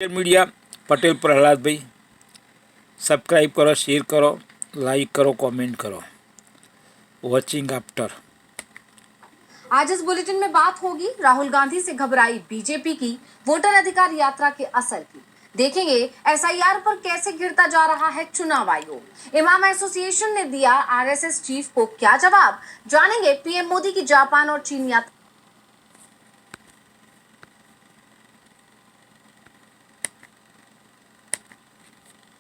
Social media Patel Prahlad भाई subscribe करो, share करो, लाइक करो, कमेंट करो। Watching after. आज इस बुलेटिन में बात होगी राहुल गांधी से घबराई बीजेपी की वोटर अधिकार यात्रा के असर की। देखेंगे एसआईआर पर कैसे गिरता जा रहा है चुनाव आयोग। इमाम एसोसिएशन ने दिया आरएसएस चीफ को क्या जवाब, जानेंगे पीएम मोदी की जापान और चीन यात्रा।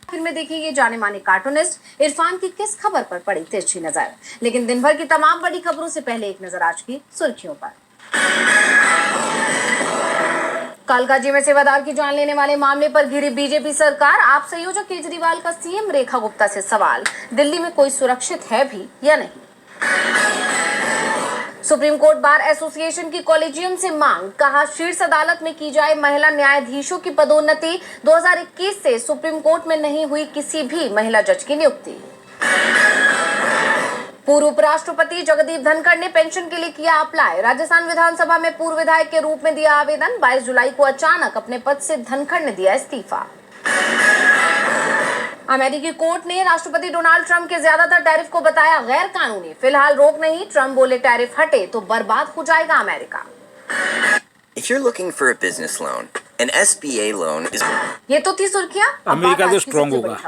आखिर में देखेंगे जाने माने कार्टूनिस्ट इरफान की किस खबर पर पड़ी तिरछी नजर। लेकिन दिन भर की तमाम बड़ी खबरों से पहले एक नजर आज की सुर्खियों पर। कालकाजी में सेवादार की जान लेने वाले मामले पर घिरी बीजेपी सरकार। आप संयोजक केजरीवाल का सीएम रेखा गुप्ता से सवाल, दिल्ली में कोई सुरक्षित है भी या नहीं। सुप्रीम कोर्ट बार एसोसिएशन की कॉलेजियम से मांग, कहा शीर्ष अदालत में की जाए महिला न्यायाधीशों की पदोन्नति। 2021 से सुप्रीम कोर्ट में नहीं हुई किसी भी महिला जज की नियुक्ति। पूर्व उपराष्ट्रपति जगदीप धनखड़ ने पेंशन के लिए किया अप्लाई। राजस्थान विधानसभा में पूर्व विधायक के रूप में दिया आवेदन। 22 जुलाई को अचानक अपने पद से धनखड़ ने दिया इस्तीफा। अमेरिकी कोर्ट ने राष्ट्रपति डोनाल्ड ट्रंप के ज्यादातर टैरिफ को बताया गैर कानूनी। फिलहाल रोक नहीं, ट्रंप बोले टैरिफ हटे तो बर्बाद हो जाएगा America. If you're looking for a business loan, an SBA loan is... ये तो थी सुर्खियां। अमेरिका तो स्ट्रांग होगा।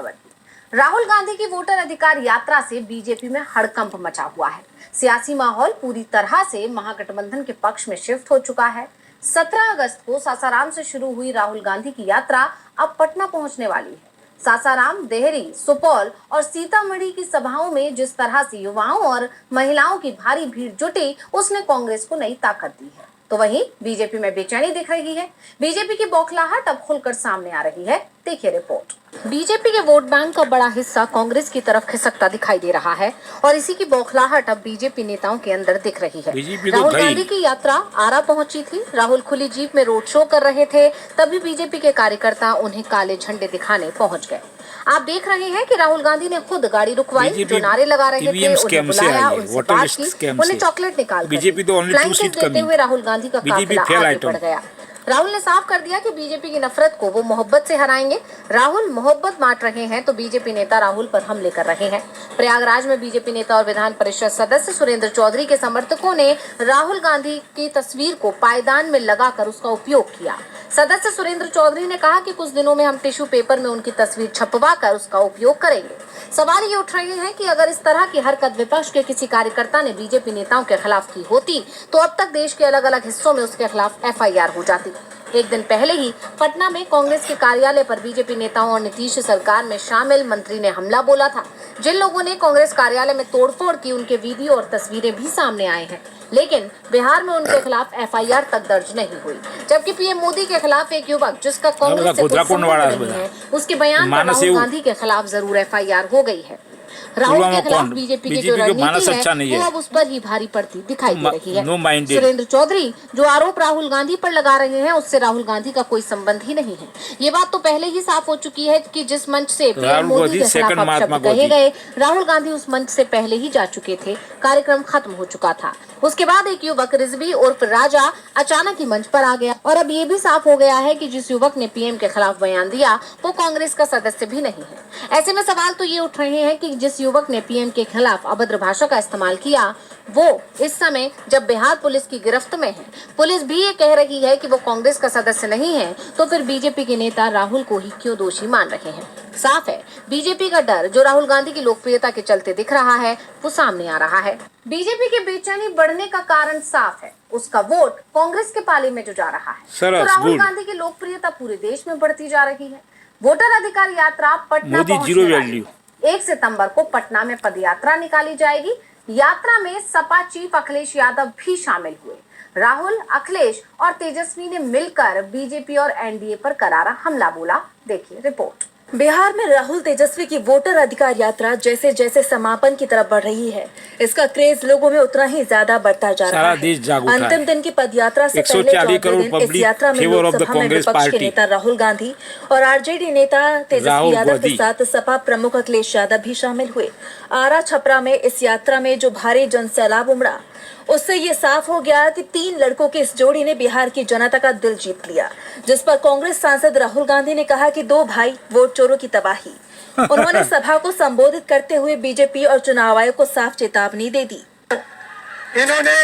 राहुल गांधी की वोटर अधिकार यात्रा से बीजेपी में हड़कंप मचा हुआ है। सियासी माहौल पूरी तरह से महागठबंधन के पक्ष में शिफ्ट हो चुका है। 17 अगस्त को सासाराम से शुरू हुई राहुल गांधी की यात्रा अब पटना पहुंचने वाली है। सासाराम, देहरी, सुपौल और सीतामढ़ी की सभाओं में जिस तरह से युवाओं और महिलाओं की भारी भीड़ जुटी, उसने कांग्रेस को नई ताकत दी है। तो वहीं बीजेपी में बेचैनी दिख रही है। बीजेपी की बौखलाहट अब खुलकर सामने आ रही है। देखिए रिपोर्ट। बीजेपी के वोट बैंक का बड़ा हिस्सा कांग्रेस की तरफ खिसकता दिखाई दे रहा है और इसी की बौखलाहट अब बीजेपी नेताओं के अंदर दिख रही है। राहुल गांधी की यात्रा आरा पहुंची थी। राहुल खुली जीप में रोड शो कर रहे थे, तभी बीजेपी के कार्यकर्ता उन्हें काले झंडे दिखाने पहुंच गए। आप देख रहे हैं कि राहुल गांधी ने खुद गाड़ी रुकवाई, जो नारे लगा रहे थे उन्हें बुलाया, उनसे बात की, उन्हें चॉकलेट निकाल देते हुए राहुल गांधी का काफिला आगे बढ़ गया। राहुल ने साफ कर दिया कि बीजेपी की नफरत को वो मोहब्बत से हराएंगे। राहुल मोहब्बत बांट रहे हैं तो बीजेपी नेता राहुल पर हमले कर रहे हैं। प्रयागराज में बीजेपी नेता और विधान परिषद सदस्य सुरेंद्र चौधरी के समर्थकों ने राहुल गांधी की तस्वीर को पायदान में लगाकर उसका उपयोग किया। सदस्य सुरेंद्र चौधरी ने कहा कि कुछ दिनों में हम टिश्यू पेपर में उनकी तस्वीर छपवा कर उसका उपयोग करेंगे। सवाल ये उठ रहे हैं कि अगर इस तरह की हरकत विपक्ष के किसी कार्यकर्ता ने बीजेपी नेताओं के खिलाफ की होती तो अब तक देश के अलग अलग हिस्सों में उसके खिलाफ एफआईआर हो जाती। एक दिन पहले ही पटना में कांग्रेस के कार्यालय पर बीजेपी नेताओं और नीतीश सरकार में शामिल मंत्री ने हमला बोला था। जिन लोगों ने कांग्रेस कार्यालय में तोड़फोड़ की, उनके वीडियो और तस्वीरें भी सामने आए हैं, लेकिन बिहार में उनके खिलाफ एफआईआर तक दर्ज नहीं हुई। जबकि पीएम मोदी के खिलाफ एक युवक जिसका कांग्रेस से कोई संबंध नहीं है, उसके बयान पर राहुल गांधी के खिलाफ जरूर एफआईआर हो गई है। राहुल के खिलाफ बीजेपी की जो रणनीति है वो अब उस पर ही भारी पड़ती दिखाई दे रही है। सुरेंद्र चौधरी जो आरोप राहुल गांधी पर लगा रहे हैं, उससे राहुल गांधी का कोई संबंध ही नहीं है। ये बात तो पहले ही साफ हो चुकी है कि जिस मंच से पीएम मोदी के खिलाफ अपशब्द कहे गए, राहुल गांधी उस मंच से पहले ही जा चुके थे। कार्यक्रम खत्म हो चुका था। उसके बाद एक युवक रिजवी उर्फ राजा अचानक ही मंच पर आ गया और अब ये भी साफ हो गया है कि जिस युवक ने पीएम के खिलाफ बयान दिया वो कांग्रेस का सदस्य भी नहीं है। ऐसे में सवाल तो ये उठ रहे हैं कि जिस युवक ने पीएम के खिलाफ अभद्र भाषा का इस्तेमाल किया, वो इस समय जब बिहार पुलिस की गिरफ्त में है, पुलिस भी ये कह रही है कि वो कांग्रेस का सदस्य नहीं है, तो फिर बीजेपी के नेता राहुल को ही क्यों दोषी मान रहे हैं। साफ है बीजेपी का डर जो राहुल गांधी की लोकप्रियता के चलते दिख रहा है वो सामने आ रहा है। बीजेपी की बेचैनी बढ़ने का कारण साफ है, उसका वोट कांग्रेस के पाले में जो जा रहा है। तो राहुल गांधी की लोकप्रियता पूरे देश में बढ़ती जा रही है। वोटर अधिकार यात्रा पटना पहुंचने वाली है। 1 सितंबर को पटना में पदयात्रा निकाली जाएगी। यात्रा में सपा चीफ अखिलेश यादव भी शामिल हुए। राहुल, अखिलेश और तेजस्वी ने मिलकर बीजेपी और एनडीए पर करारा हमला बोला। देखिए रिपोर्ट। बिहार में राहुल तेजस्वी की वोटर अधिकार यात्रा जैसे जैसे समापन की तरफ बढ़ रही है, इसका क्रेज लोगों में उतना ही ज्यादा बढ़ता जा रहा है। अंतिम दिन की पदयात्रा से पहले चौथे दिन इस यात्रा में लोकसभा में विपक्ष के नेता राहुल गांधी और आरजेडी नेता तेजस्वी यादव के साथ सपा प्रमुख अखिलेश यादव भी शामिल हुए। आरा छपरा में इस यात्रा में जो भारी जनसैलाब उमड़ा, उससे ये साफ हो गया कि 3 लड़कों के इस जोड़ी ने बिहार की जनता का दिल जीत लिया, जिस पर कांग्रेस सांसद राहुल गांधी ने कहा कि 2 भाई वोट चोरों की तबाही। उन्होंने सभा को संबोधित करते हुए बीजेपी और चुनाव आयोग को साफ चेतावनी दे दी। इन्होंने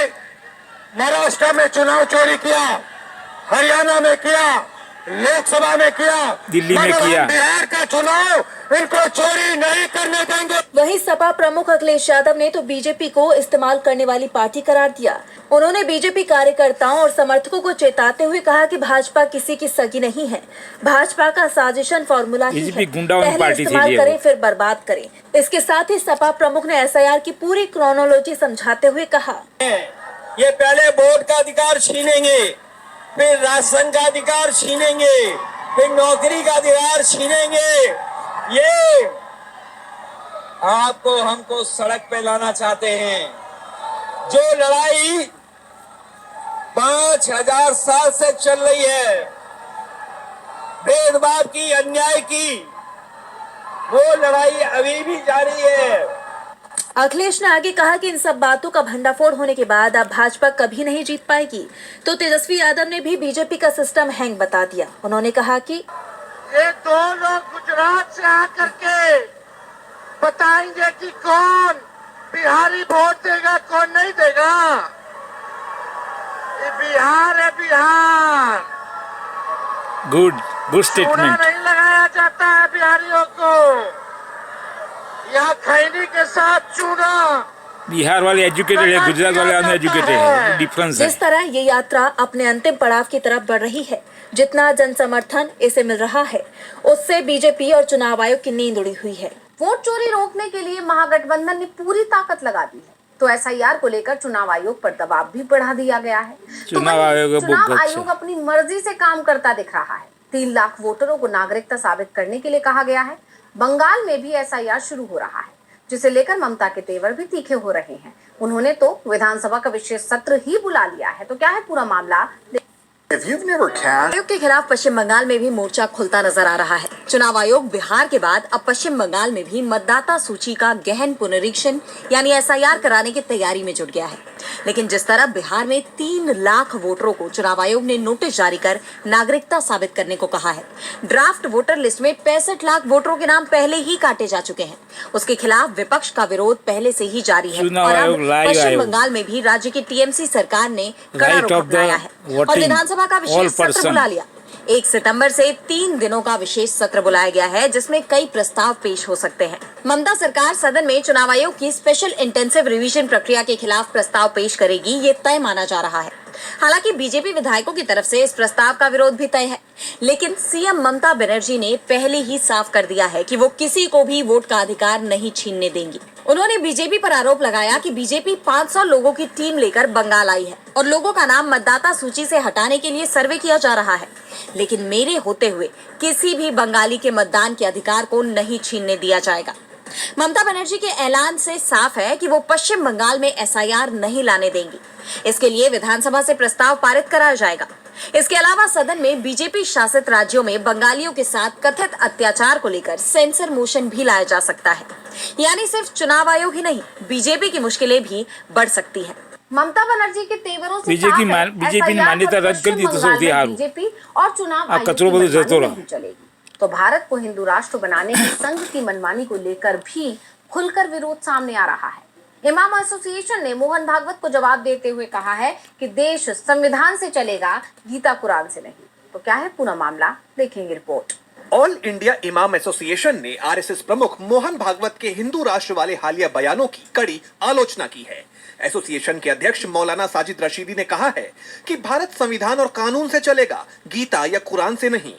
महाराष्ट्र में चुनाव चोरी किया, हरियाणा में किया, लोकसभा में किया, दिल्ली में किया, बिहार का चुनाव इनको चोरी नहीं करने देंगे। वहीं सपा प्रमुख अखिलेश यादव ने तो बीजेपी को इस्तेमाल करने वाली पार्टी करार दिया। उन्होंने बीजेपी कार्यकर्ताओं और समर्थकों को चेताते हुए कहा कि भाजपा किसी की सगी नहीं है, भाजपा का साजिशन फॉर्मूला ही है, पहले इस्तेमाल करें फिर बर्बाद करें। इसके साथ ही सपा प्रमुख ने एसआईआर की पूरी क्रोनोलॉजी समझाते हुए कहा, ये पहले वोट का अधिकार छीनेंगे, फिर राशन का अधिकार छीनेंगे, फिर नौकरी का अधिकार छीनेंगे। ये आपको हमको सड़क पे लाना चाहते हैं। जो लड़ाई 5000 साल से चल रही है, भेदभाव की, अन्याय की, वो लड़ाई अभी भी जारी है। अखिलेश ने आगे कहा कि इन सब बातों का भंडाफोड़ होने के बाद अब भाजपा कभी नहीं जीत पाएगी। तो तेजस्वी यादव ने भी बीजेपी का सिस्टम हैंग बता दिया। उन्होंने कहा कि ये 2 लोग गुजरात से आकर के बताएंगे कि कौन बिहारी वोट देगा, कौन नहीं देगा। ये बिहार है, बिहार। Good statement. नहीं लगाया जाता है बिहारियों को, यहाँ खैनी के साथ चूना। बिहार वाले एजुकेटेड है, गुजरात वाले अनएजुकेटेड है, डिफरेंस है। जिस तरह ये यात्रा अपने अंतिम पड़ाव की तरफ बढ़ रही है, जितना जन समर्थन इसे मिल रहा है, उससे बीजेपी और चुनाव आयोग की नींद उड़ी हुई है। वोट चोरी रोकने के लिए महागठबंधन ने पूरी ताकत लगा दी है, तो एसआईआर को लेकर चुनाव आयोग पर दबाव भी बढ़ा दिया गया है। चुनाव आयोग अपनी मर्जी से काम करता दिख रहा है। 3 लाख वोटरों को नागरिकता साबित करने के लिए कहा गया है। बंगाल में भी एसआईआर शुरू हो रहा है, जिसे लेकर ममता के तेवर भी तीखे हो रहे हैं। उन्होंने तो विधानसभा का विशेष सत्र ही बुला लिया है। तो क्या है पूरा मामला? आयोग के खिलाफ पश्चिम बंगाल में भी मोर्चा खुलता नजर आ रहा है। चुनाव आयोग बिहार के बाद अब पश्चिम बंगाल में भी मतदाता सूची का गहन पुनरीक्षण यानी एसआईआर कराने की तैयारी में जुट गया है। लेकिन जिस तरह बिहार में 3 लाख वोटरों को चुनाव आयोग ने नोटिस जारी कर नागरिकता साबित करने को कहा है, ड्राफ्ट वोटर लिस्ट में 65 लाख वोटरों के नाम पहले ही काटे जा चुके हैं। उसके खिलाफ विपक्ष का विरोध पहले से ही जारी है और अब पश्चिम बंगाल में भी राज्य की टीएमसी सरकार ने कड़ा रुख अपनाया है और विधानसभा का विशेष सत्र बुला लिया। 1 सितंबर से 3 दिनों का विशेष सत्र बुलाया गया है, जिसमें कई प्रस्ताव पेश हो सकते हैं। ममता सरकार सदन में चुनाव आयोग की स्पेशल इंटेंसिव रिवीजन प्रक्रिया के खिलाफ प्रस्ताव पेश करेगी, ये तय माना जा रहा है। हालांकि बीजेपी विधायकों की तरफ से इस प्रस्ताव का विरोध भी तय है, लेकिन सीएम ममता बनर्जी ने पहले ही साफ कर दिया है कि वो किसी को भी वोट का अधिकार नहीं छीनने देंगी। उन्होंने बीजेपी पर आरोप लगाया कि बीजेपी 500 लोगों की टीम लेकर बंगाल आई है और लोगों का नाम मतदाता सूची से हटाने के लिए सर्वे किया जा रहा है, लेकिन मेरे होते हुए किसी भी बंगाली के मतदान के अधिकार को नहीं छीनने दिया जाएगा। ममता बनर्जी के ऐलान से साफ है कि वो पश्चिम बंगाल में एसआईआर नहीं लाने देंगी। इसके लिए विधानसभा से प्रस्ताव पारित कराया जाएगा। इसके अलावा सदन में बीजेपी शासित राज्यों में बंगालियों के साथ कथित अत्याचार को लेकर सेंसर मोशन भी लाया जा सकता है। यानी सिर्फ चुनाव आयोग ही नहीं, बीजेपी की मुश्किलें भी बढ़ सकती है। ममता बनर्जी के तेवरों से बीजेपी ने मान्यता रद्द कर दी तो बीजेपी और चुनाव आयोग नहीं चलेगी। तो भारत को हिंदू राष्ट्र बनाने की संघ की मनमानी को लेकर भी खुलकर विरोध सामने आ रहा है। इमाम एसोसिएशन ने मोहन भागवत को जवाब देते हुए कहा है कि देश संविधान से चलेगा, गीता कुरान से नहीं। तो क्या है पूरा मामला, देखेंगे रिपोर्ट। ऑल इंडिया इमाम एसोसिएशन ने आरएसएस प्रमुख मोहन भागवत के हिंदू राष्ट्र वाले हालिया बयानों की कड़ी आलोचना की है। एसोसिएशन के अध्यक्ष मौलाना साजिद रशीदी ने कहा है कि भारत संविधान और कानून से चलेगा, गीता या कुरान से नहीं।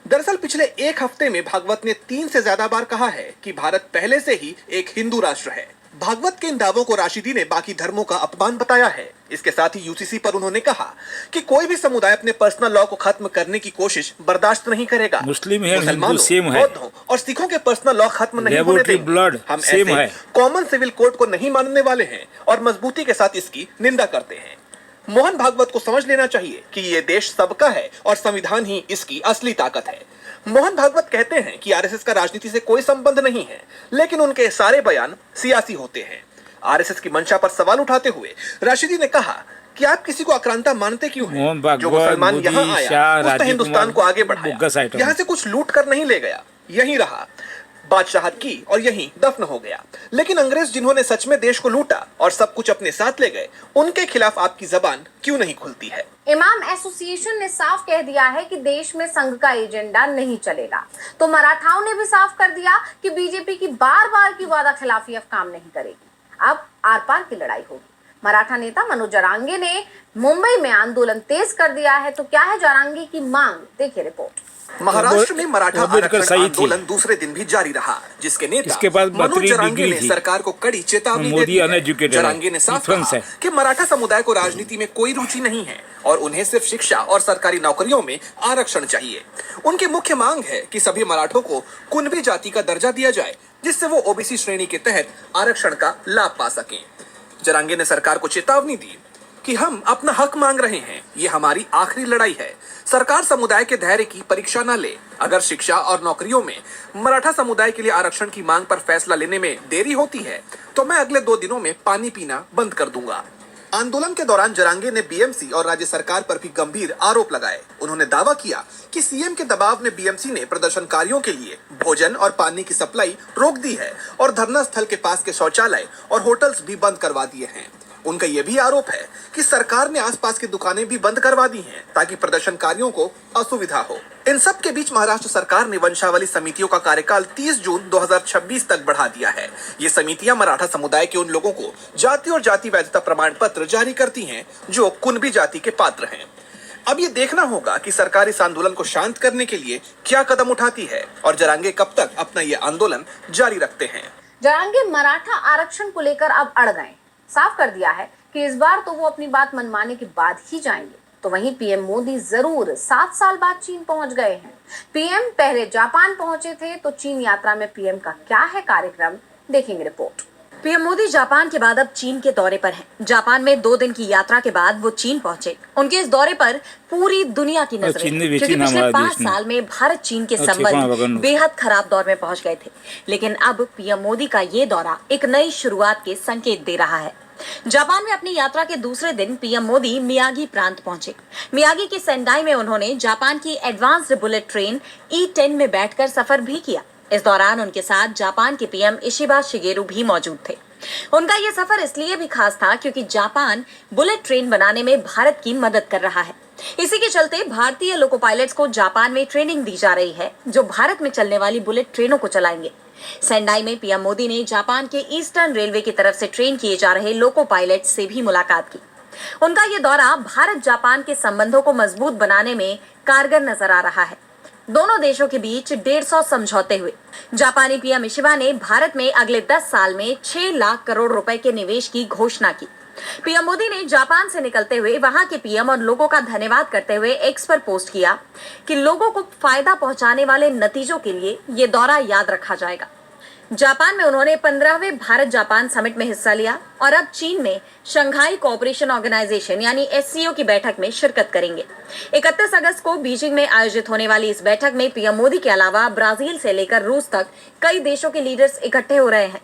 दरअसल पिछले 1 हफ्ते में भागवत ने 3 से ज्यादा बार कहा है कि भारत पहले से ही एक हिंदू राष्ट्र है। भागवत के इन दावों को राशिदी ने बाकी धर्मों का अपमान बताया है। इसके साथ ही यूसीसी पर उन्होंने कहा कि कोई भी समुदाय अपने पर्सनल लॉ को खत्म करने की कोशिश बर्दाश्त नहीं करेगा। मुस्लिम है, हिंदू सेम है, बौद्धों और सिखों के पर्सनल लॉ खत्म नहीं होने देंगे। हम ऐसे कॉमन सिविल कोड को नहीं मानने वाले हैं और मजबूती के साथ इसकी निंदा करते हैं। मोहन भागवत को समझ लेना चाहिए कि ये देश सबका है और संविधान ही इसकी असली ताकत है। मोहन भागवत कहते हैं कि आरएसएस का राजनीति से कोई संबंध नहीं है, लेकिन उनके सारे बयान सियासी होते हैं। आरएसएस की मंशा पर सवाल उठाते हुए राशिदी ने कहा कि आप किसी को आक्रांता मानते क्यों हैं? मोहन भागवत, जो मुसलमान मोदी, यहाँ आया शाह, उसने राजीव हिंदुस्तान कुमार, को आगे बोगस बढ़ाया, आइटम। यहाँ से कुछ लूट कर नहीं ले गया, यहीं रहा, बादशाहत की और यहीं दफन हो गया। लेकिन अंग्रेज जिन्होंने सच में देश को लूटा और सब कुछ अपने साथ ले गए, उनके खिलाफ आपकी जबान क्यों नहीं खुलती है? इमाम एसोसिएशन ने साफ कह दिया है कि देश में संघ का एजेंडा नहीं चलेगा। तो मराठाओं ने भी साफ कर दिया कि बीजेपी की बार बार की वादा खिलाफी अब काम नहीं करेगी, अब आर पार की लड़ाई होगी। मराठा नेता मनोज जरांगे ने मुंबई में आंदोलन तेज कर दिया है। तो क्या है जरांगे की मांग, देखिए रिपोर्ट। महाराष्ट्र में मराठा आरक्षण सही थी। आंदोलन दूसरे दिन भी जारी रहा, जिसके नेता इसके बाद मनोज 32 जरांगे डिग्री ने थी। सरकार को कड़ी चेतावनी दे मोदी दी है। uneducated है। जरांगे ने साफ डिफरेंस कहा है। कि मराठा समुदाय को राजनीति में कोई रुचि नहीं है और उन्हें सिर्फ शिक्षा और सरकारी नौकरियों में आरक्षण चाहिए। उनकी मुख्य मांग है कि सभी मराठों को कुणबी जाति का दर्जा दिया जाए, जिससे वो ओबीसी श्रेणी के तहत आरक्षण का लाभ पा सकें। जरांगे ने सरकार को चेतावनी दी कि हम अपना हक मांग रहे हैं, ये हमारी आखिरी लड़ाई है। सरकार समुदाय के धैर्य की परीक्षा न ले। अगर शिक्षा और नौकरियों में मराठा समुदाय के लिए आरक्षण की मांग पर फैसला लेने में देरी होती है तो मैं अगले 2 दिनों में पानी पीना बंद कर दूंगा। आंदोलन के दौरान जरांगे ने बीएमसी और राज्य सरकार पर भी गंभीर आरोप लगाए। उन्होंने दावा किया कि सीएम के दबाव में बीएमसी ने प्रदर्शनकारियों के लिए भोजन और पानी की सप्लाई रोक दी है और धरना स्थल के पास के शौचालय और होटल्स भी बंद करवा दिए हैं। उनका यह भी आरोप है कि सरकार ने आसपास की दुकानें भी बंद करवा दी हैं ताकि प्रदर्शनकारियों को असुविधा हो। इन सब के बीच महाराष्ट्र सरकार ने वंशावली समितियों का कार्यकाल 30 जून 2026 तक बढ़ा दिया है। ये समितियां मराठा समुदाय के उन लोगों को जाति और जाति वैधता प्रमाण पत्र जारी करती हैं जो कुणबी जाति के पात्र हैं। अब ये देखना होगा कि सरकार इस आंदोलन को शांत करने के लिए क्या कदम उठाती है और जरांगे कब तक अपना ये आंदोलन जारी रखते हैं। जरांगे मराठा आरक्षण को लेकर अब अड़ गए, साफ कर दिया है कि इस बार तो वो अपनी बात मनवाने के बाद ही जाएंगे। तो वहीं पीएम मोदी जरूर 7 साल बाद चीन पहुंच गए हैं। पीएम पहले जापान पहुंचे थे, तो चीन यात्रा में पीएम का क्या है कार्यक्रम, देखेंगे रिपोर्ट। पीएम मोदी जापान के बाद अब चीन के दौरे पर हैं। जापान में 2 दिन की यात्रा के बाद वो चीन पहुंचे। उनके इस दौरे पर पूरी दुनिया की नजरें, क्योंकि पिछले 5 साल में भारत चीन के संबंध बेहद खराब दौर में पहुंच गए थे। लेकिन अब पीएम मोदी का ये दौरा एक नई शुरुआत के संकेत दे रहा है। जापान में अपनी यात्रा के दूसरे दिन पीएम मोदी मियागी प्रांत पहुंचे। मियागी के सेंडाई में उन्होंने जापान की एडवांस्ड बुलेट ट्रेन E10 में बैठकर सफर भी किया। इस दौरान उनके साथ जापान के पीएम इशिबा शिगेरू भी मौजूद थे। उनका यह सफर इसलिए भी खास था क्योंकि जापान बुलेट ट्रेन बनाने में भारत की मदद कर रहा है। इसी के चलते भारतीय लोको पायलट्स को जापान में ट्रेनिंग दी जा रही है, जो भारत में चलने वाली बुलेट ट्रेनों को चलाएंगे। सेंडाई में पीएम मोदी ने जापान के ईस्टर्न रेलवे की तरफ से ट्रेन किए जा रहे लोको पायलट से भी मुलाकात की। उनका यह दौरा भारत जापान के संबंधों को मजबूत बनाने में कारगर नजर आ रहा है। दोनों देशों के बीच 150 समझौते हुए। जापानी पीएम इशिबा ने भारत में अगले 10 साल में 6 लाख करोड़ रुपए के निवेश की घोषणा की। पीएम मोदी ने जापान से निकलते हुए वहां के पीएम और लोगों का धन्यवाद करते हुए एक्स पर पोस्ट किया कि लोगों को फायदा पहुंचाने वाले नतीजों के लिए ये दौरा याद रखा जाएगा। जापान में उन्होंने 15वें भारत जापान समिट में हिस्सा लिया और अब चीन में शंघाई कोऑपरेशन ऑर्गेनाइजेशन यानी SCO की बैठक में शिरकत करेंगे। 31 अगस्त को बीजिंग में आयोजित होने वाली इस बैठक में पीएम मोदी के अलावा ब्राजील से लेकर रूस तक कई देशों के लीडर्स इकट्ठे हो रहे हैं।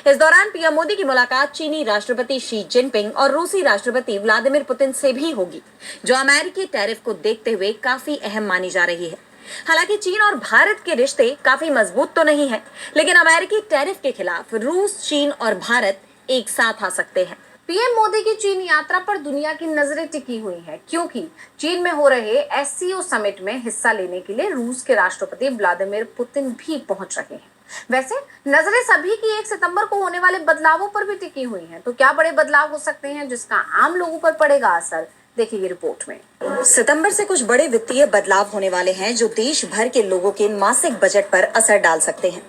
इस दौरान पीएम मोदी की मुलाकात चीनी राष्ट्रपति शी जिनपिंग और रूसी राष्ट्रपति व्लादिमीर पुतिन से भी होगी, जो अमेरिकी टैरिफ को देखते हुए काफी अहम मानी जा रही है। हालांकि चीन और भारत के रिश्ते काफी मजबूत तो नहीं है, लेकिन अमेरिकी टैरिफ के खिलाफ रूस, चीन और भारत एक साथ आ सकते हैं। पीएम मोदी की चीन यात्रा पर दुनिया की नजरें टिकी हुई हैं, क्योंकि चीन में हो रहे SCO समिट में हिस्सा लेने के लिए रूस के राष्ट्रपति व्लादिमीर पुतिन भी पहुंच रहे हैं। वैसे नजरें सभी की 1 सितंबर को होने वाले बदलावों पर भी टिकी हुई हैं। तो क्या बड़े बदलाव हो सकते हैं जिसका आम लोगों पर पड़ेगा असर, देखिए रिपोर्ट में। सितंबर से कुछ बड़े वित्तीय बदलाव होने वाले हैं जो देश भर के लोगों के मासिक बजट पर असर डाल सकते हैं।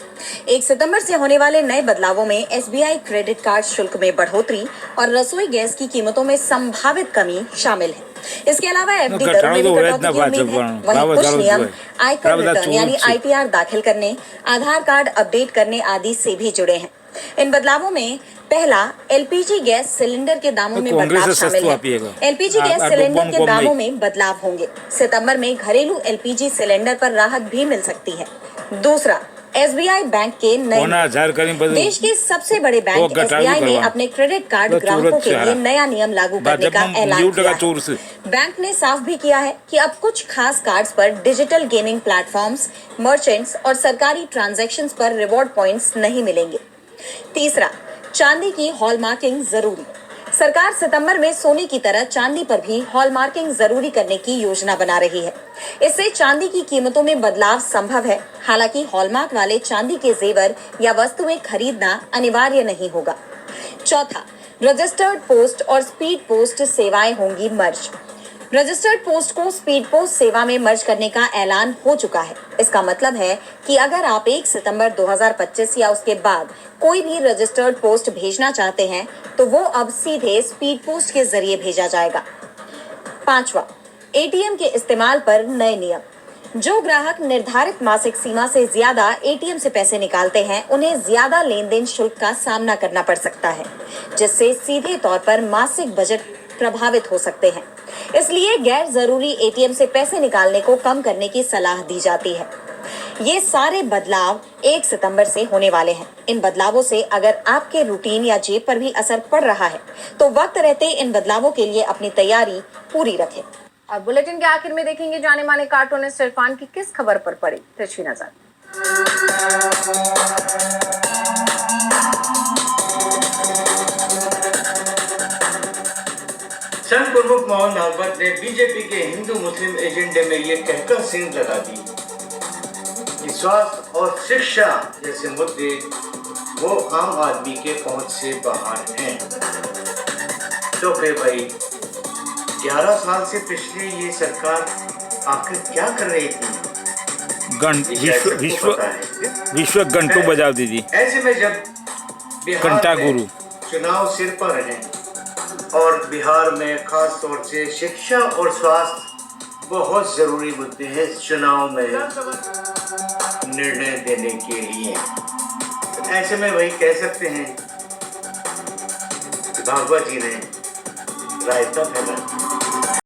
1 सितंबर से होने वाले नए बदलावों में SBI क्रेडिट कार्ड शुल्क में बढ़ोतरी और रसोई गैस की कीमतों में संभावित कमी शामिल है। इसके अलावा FD दरों में भी कटौती की उम्मीद है। वहीं कुछ नियम आयकर रिटर्न यानी ITR दाखिल करने, आधार कार्ड अपडेट करने आदि से भी जुड़े हैं। इन बदलावों में पहला, LPG गैस सिलेंडर के दामों में बदलाव शामिल है। LPG गैस सिलेंडर के दामों में बदलाव होंगे। सितंबर में घरेलू LPG सिलेंडर पर राहत भी मिल सकती है। दूसरा, SBI बैंक के नए 1000 करीब बदल देश के सबसे बड़े बैंक वो घटा भी SBI ने करवा। अपने क्रेडिट कार्ड वो ग्राहकों सूरत के से लिए हरा। नया नियम लागू करने जब का हम ऐलान न्यूट किया का चोर से। है। बैंक ने साफ भी किया है कि अब कुछ खास कार्ड्स पर डिजिटल गेमिंग प्लेटफॉर्म्स, मर्चेंट्स और सरकारी ट्रांजैक्शंस पर रिवॉर्ड पॉइंट्स नहीं मिलेंगे। तीसरा, चांदी की हॉलमार्किंग जरूरी। सरकार सितंबर में सोने की तरह चांदी पर भी हॉलमार्किंग जरूरी करने की योजना बना रही है। इससे चांदी की कीमतों में बदलाव संभव है। हालांकि हॉलमार्क वाले चांदी के जेवर या वस्तुएं खरीदना अनिवार्य नहीं होगा। चौथा, रजिस्टर्ड पोस्ट और स्पीड पोस्ट सेवाएं होंगी मर्ज। रजिस्टर्ड पोस्ट को स्पीड पोस्ट सेवा में मर्ज करने का ऐलान हो चुका है। इसका मतलब है कि अगर आप 1 सितंबर 2025 या उसके बाद कोई भी रजिस्टर्ड पोस्ट भेजना चाहते हैं तो वो अब सीधे स्पीड पोस्ट के जरिए भेजा जाएगा। पांचवा, एटीएम के इस्तेमाल पर नए नियम। जो ग्राहक निर्धारित मासिक सीमा से ज्यादा एटीएम से पैसे निकालते हैं उन्हें ज्यादा लेन देन शुल्क का सामना करना पड़ सकता है, जिससे सीधे तौर पर मासिक बजट प्रभावित हो सकते हैं। इसलिए गैर जरूरी एटीएम से पैसे निकालने को कम करने की सलाह दी जाती है। ये सारे बदलाव 1 सितंबर से होने वाले हैं। इन बदलावों से अगर आपके रूटीन या जेब पर भी असर पड़ रहा है तो वक्त रहते इन बदलावों के लिए अपनी तैयारी पूरी रखें। और बुलेटिन के आखिर में देखेंगे जाने माने कार्टूनिस्ट इरफान की किस खबर पर पड़ी तिरछी नजर। संघ प्रमुख मोहन भागवत ने बीजेपी के हिंदू मुस्लिम एजेंडे में ये कहकर सींध लगा दी कि स्वास्थ्य और शिक्षा जैसे मुद्दे वो आम आदमी के पहुंच से बाहर हैं। तो फिर भाई 11 साल से पिछले ये सरकार आखिर क्या कर रही थी? विश्व घंटों बजा दीजिए। ऐसे में जब बिहार घंटा में गुरु चुनाव सिर पर हैं और बिहार में खास तौर से शिक्षा और स्वास्थ्य बहुत जरूरी मुद्दे हैं चुनाव में निर्णय देने के लिए, ऐसे में वही कह सकते हैं कि भागवत जी ने रायता फैला।